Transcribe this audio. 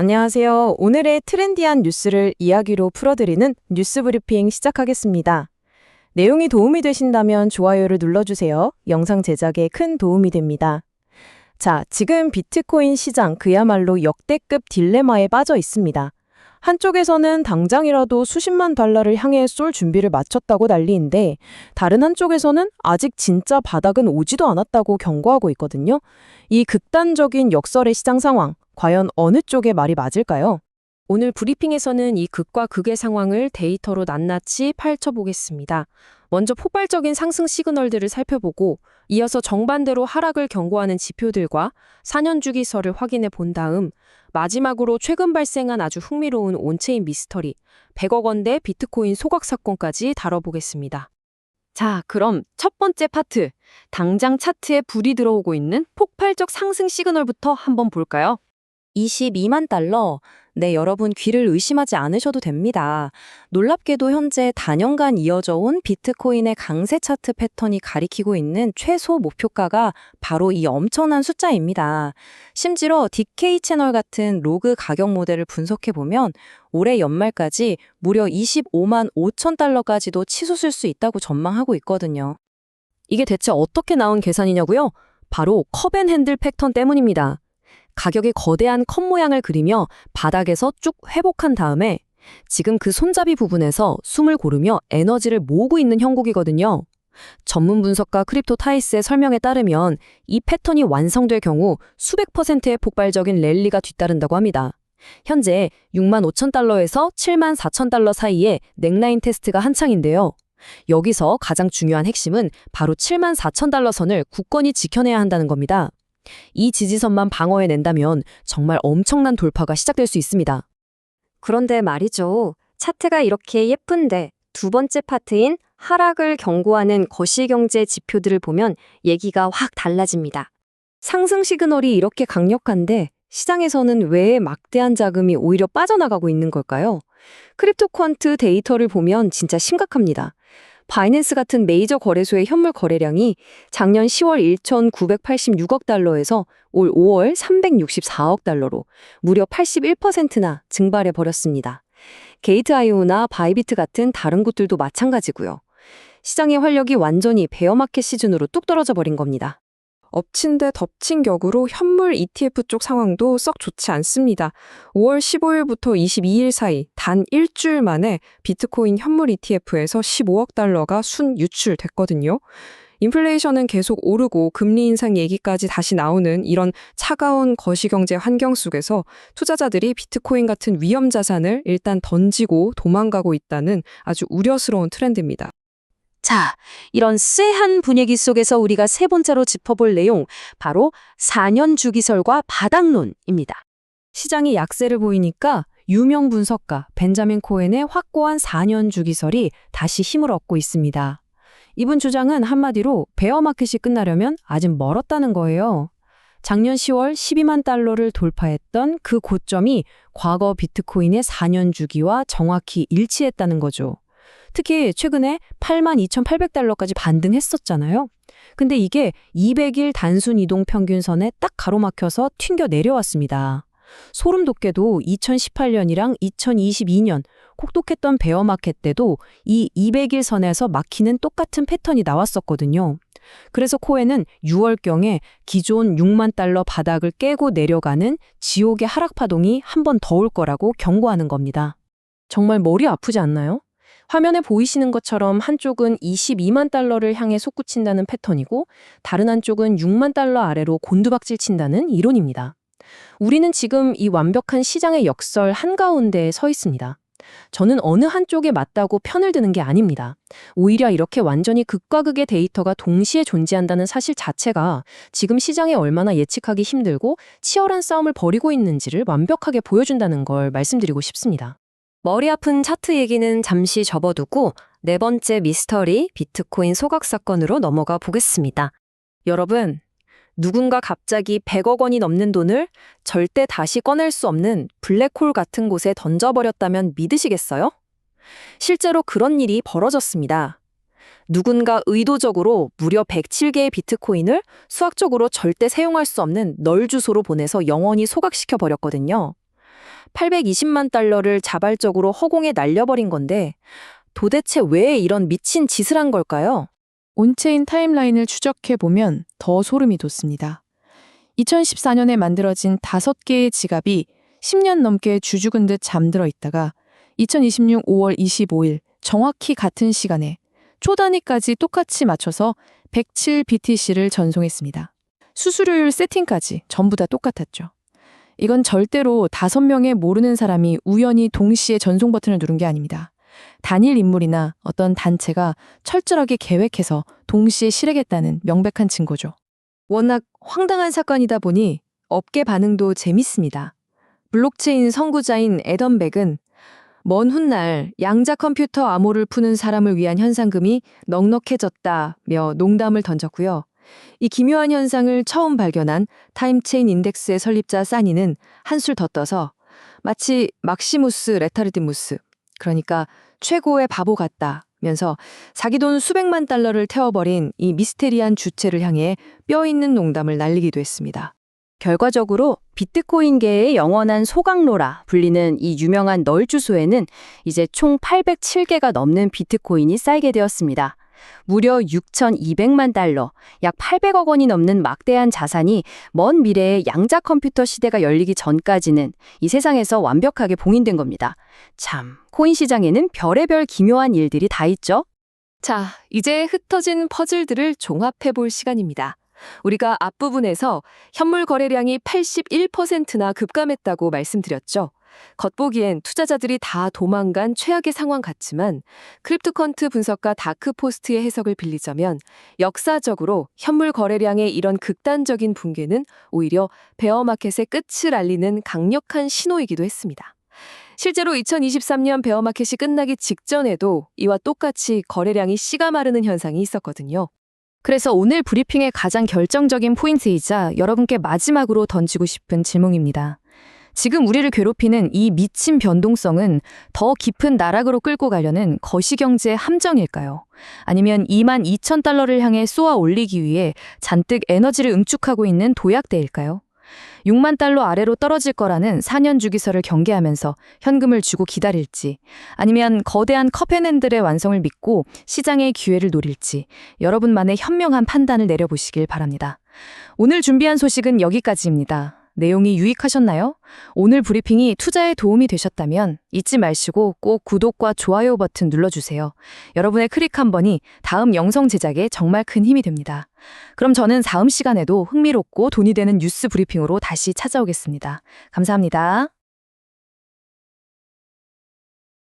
안녕하세요. 오늘의 트렌디한 뉴스를 이야기로 풀어드리는 뉴스 브리핑 시작하겠습니다. 내용이 도움이 되신다면 좋아요를 눌러주세요. 영상 제작에 큰 도움이 됩니다. 자, 지금 비트코인 시장 그야말로 역대급 딜레마에 빠져 있습니다. 한쪽에서는 당장이라도 수십만 달러를 향해 쏠 준비를 마쳤다고 난리인데 다른 한쪽에서는 아직 진짜 바닥은 오지도 않았다고 경고하고 있거든요. 이 극단적인 역설의 시장 상황, 과연 어느 쪽의 말이 맞을까요? 오늘 브리핑에서는 이 극과 극의 상황을 데이터로 낱낱이 펼쳐보겠습니다. 먼저 폭발적인 상승 시그널들을 살펴보고 이어서 정반대로 하락을 경고하는 지표들과 4년 주기설을 확인해 본 다음 마지막으로 최근 발생한 아주 흥미로운 온체인 미스터리 100억 원대 비트코인 소각 사건까지 다뤄보겠습니다. 자, 그럼 첫 번째 파트, 당장 차트에 불이 들어오고 있는 폭발적 상승 시그널부터 한번 볼까요? 22만 달러. 네, 여러분 귀를 의심하지 않으셔도 됩니다. 놀랍게도 현재 다년간 이어져 온 비트코인의 강세 차트 패턴이 가리키고 있는 최소 목표가가 바로 이 엄청난 숫자입니다. 심지어 DK 채널 같은 로그 가격 모델을 분석해보면 올해 연말까지 무려 25만 5천 달러까지도 치솟을 수 있다고 전망하고 있거든요. 이게 대체 어떻게 나온 계산이냐고요? 바로 컵앤핸들 패턴 때문입니다. 가격의 거대한 컵 모양을 그리며 바닥에서 쭉 회복한 다음에 지금 그 손잡이 부분에서 숨을 고르며 에너지를 모으고 있는 형국이거든요. 전문 분석가 크립토타이스의 설명에 따르면 이 패턴이 완성될 경우 수백 %의 폭발적인 랠리가 뒤따른다고 합니다. 현재 6만 5천 달러에서 7만 4천 달러 사이에 넥라인 테스트가 한창인데요. 여기서 가장 중요한 핵심은 바로 7만 4천 달러 선을 굳건히 지켜내야 한다는 겁니다. 이 지지선만 방어해낸다면 정말 엄청난 돌파가 시작될 수 있습니다. 그런데 말이죠. 차트가 이렇게 예쁜데 두 번째 파트인 하락을 경고하는 거시경제 지표들을 보면 얘기가 확 달라집니다. 상승 시그널이 이렇게 강력한데 시장에서는 왜 막대한 자금이 오히려 빠져나가고 있는 걸까요? 크립토 퀀트 데이터를 보면 진짜 심각합니다. 바이낸스 같은 메이저 거래소의 현물 거래량이 작년 10월 1,986억 달러에서 올 5월 364억 달러로 무려 81%나 증발해버렸습니다. 게이트아이오나 바이비트 같은 다른 곳들도 마찬가지고요. 시장의 활력이 완전히 베어마켓 시즌으로 뚝 떨어져 버린 겁니다. 엎친 데 덮친 격으로 현물 ETF 쪽 상황도 썩 좋지 않습니다. 5월 15일부터 22일 사이 단 일주일 만에 비트코인 현물 ETF에서 15억 달러가 순 유출됐거든요. 인플레이션은 계속 오르고 금리 인상 얘기까지 다시 나오는 이런 차가운 거시경제 환경 속에서 투자자들이 비트코인 같은 위험 자산을 일단 던지고 도망가고 있다는 아주 우려스러운 트렌드입니다. 자, 이런 쎄한 분위기 속에서 우리가 세 번째로 짚어볼 내용, 바로 4년 주기설과 바닥론입니다. 시장이 약세를 보이니까 유명 분석가 벤자민 코엔의 확고한 4년 주기설이 다시 힘을 얻고 있습니다. 이분 주장은 한마디로 베어마켓이 끝나려면 아직 멀었다는 거예요. 작년 10월 12만 달러를 돌파했던 그 고점이 과거 비트코인의 4년 주기와 정확히 일치했다는 거죠. 특히 최근에 82,800달러까지 반등했었잖아요. 근데 이게 200일 단순 이동 평균선에 딱 가로막혀서 튕겨 내려왔습니다. 소름 돋게도 2018년이랑 2022년 혹독했던 베어마켓 때도 이 200일 선에서 막히는 똑같은 패턴이 나왔었거든요. 그래서 코엔은 6월경에 기존 6만 달러 바닥을 깨고 내려가는 지옥의 하락 파동이 한 번 더 올 거라고 경고하는 겁니다. 정말 머리 아프지 않나요? 화면에 보이시는 것처럼 한쪽은 22만 달러를 향해 솟구친다는 패턴이고 다른 한쪽은 6만 달러 아래로 곤두박질 친다는 이론입니다. 우리는 지금 이 완벽한 시장의 역설 한가운데에 서 있습니다. 저는 어느 한쪽에 맞다고 편을 드는 게 아닙니다. 오히려 이렇게 완전히 극과 극의 데이터가 동시에 존재한다는 사실 자체가 지금 시장에 얼마나 예측하기 힘들고 치열한 싸움을 벌이고 있는지를 완벽하게 보여준다는 걸 말씀드리고 싶습니다. 머리 아픈 차트 얘기는 잠시 접어두고 네 번째 미스터리 비트코인 소각 사건으로 넘어가 보겠습니다. 여러분, 누군가 갑자기 100억 원이 넘는 돈을 절대 다시 꺼낼 수 없는 블랙홀 같은 곳에 던져버렸다면 믿으시겠어요? 실제로 그런 일이 벌어졌습니다. 누군가 의도적으로 무려 107개의 비트코인을 수학적으로 절대 사용할 수 없는 널 주소로 보내서 영원히 소각시켜 버렸거든요. 820만 달러를 자발적으로 허공에 날려버린 건데 도대체 왜 이런 미친 짓을 한 걸까요? 온체인 타임라인을 추적해보면 더 소름이 돋습니다. 2014년에 만들어진 5개의 지갑이 10년 넘게 주죽은 듯 잠들어 있다가 2026 5월 25일 정확히 같은 시간에 초단위까지 똑같이 맞춰서 107BTC를 전송했습니다. 수수료율 세팅까지 전부 다 똑같았죠. 이건 절대로 5명의 모르는 사람이 우연히 동시에 전송 버튼을 누른 게 아닙니다. 단일 인물이나 어떤 단체가 철저하게 계획해서 동시에 실행했다는 명백한 증거죠. 워낙 황당한 사건이다 보니 업계 반응도 재밌습니다. 블록체인 선구자인 애덤 백은 먼 훗날 양자 컴퓨터 암호를 푸는 사람을 위한 현상금이 넉넉해졌다며 농담을 던졌고요. 이 기묘한 현상을 처음 발견한 타임체인 인덱스의 설립자 사니는 한술 더 떠서 마치 막시무스 레타르디무스, 그러니까 최고의 바보 같다면서 자기 돈 수백만 달러를 태워버린 이 미스테리한 주체를 향해 뼈 있는 농담을 날리기도 했습니다. 결과적으로 비트코인계의 영원한 소각로라 불리는 이 유명한 널 주소에는 이제 총 807개가 넘는 비트코인이 쌓이게 되었습니다. 무려 6,200만 달러, 약 800억 원이 넘는 막대한 자산이 먼 미래의 양자 컴퓨터 시대가 열리기 전까지는 이 세상에서 완벽하게 봉인된 겁니다. 참, 코인 시장에는 별의별 기묘한 일들이 다 있죠? 자, 이제 흩어진 퍼즐들을 종합해 볼 시간입니다. 우리가 앞부분에서 현물 거래량이 81%나 급감했다고 말씀드렸죠. 겉보기엔 투자자들이 다 도망간 최악의 상황 같지만 크립토컨트 분석가 다크포스트의 해석을 빌리자면 역사적으로 현물 거래량의 이런 극단적인 붕괴는 오히려 베어마켓의 끝을 알리는 강력한 신호이기도 했습니다. 실제로 2023년 베어마켓이 끝나기 직전에도 이와 똑같이 거래량이 씨가 마르는 현상이 있었거든요. 그래서 오늘 브리핑의 가장 결정적인 포인트이자 여러분께 마지막으로 던지고 싶은 질문입니다. 지금 우리를 괴롭히는 이 미친 변동성은 더 깊은 나락으로 끌고 가려는 거시경제의 함정일까요? 아니면 22,000달러를 향해 쏘아 올리기 위해 잔뜩 에너지를 응축하고 있는 도약대일까요? 6만 달러 아래로 떨어질 거라는 4년 주기설을 경계하면서 현금을 주고 기다릴지, 아니면 거대한 컵앤핸들의 완성을 믿고 시장의 기회를 노릴지 여러분만의 현명한 판단을 내려보시길 바랍니다. 오늘 준비한 소식은 여기까지입니다. 내용이 유익하셨나요? 오늘 브리핑이 투자에 도움이 되셨다면 잊지 마시고 꼭 구독과 좋아요 버튼 눌러주세요. 여러분의 클릭 한 번이 다음 영상 제작에 정말 큰 힘이 됩니다. 그럼 저는 다음 시간에도 흥미롭고 돈이 되는 뉴스 브리핑으로 다시 찾아오겠습니다. 감사합니다.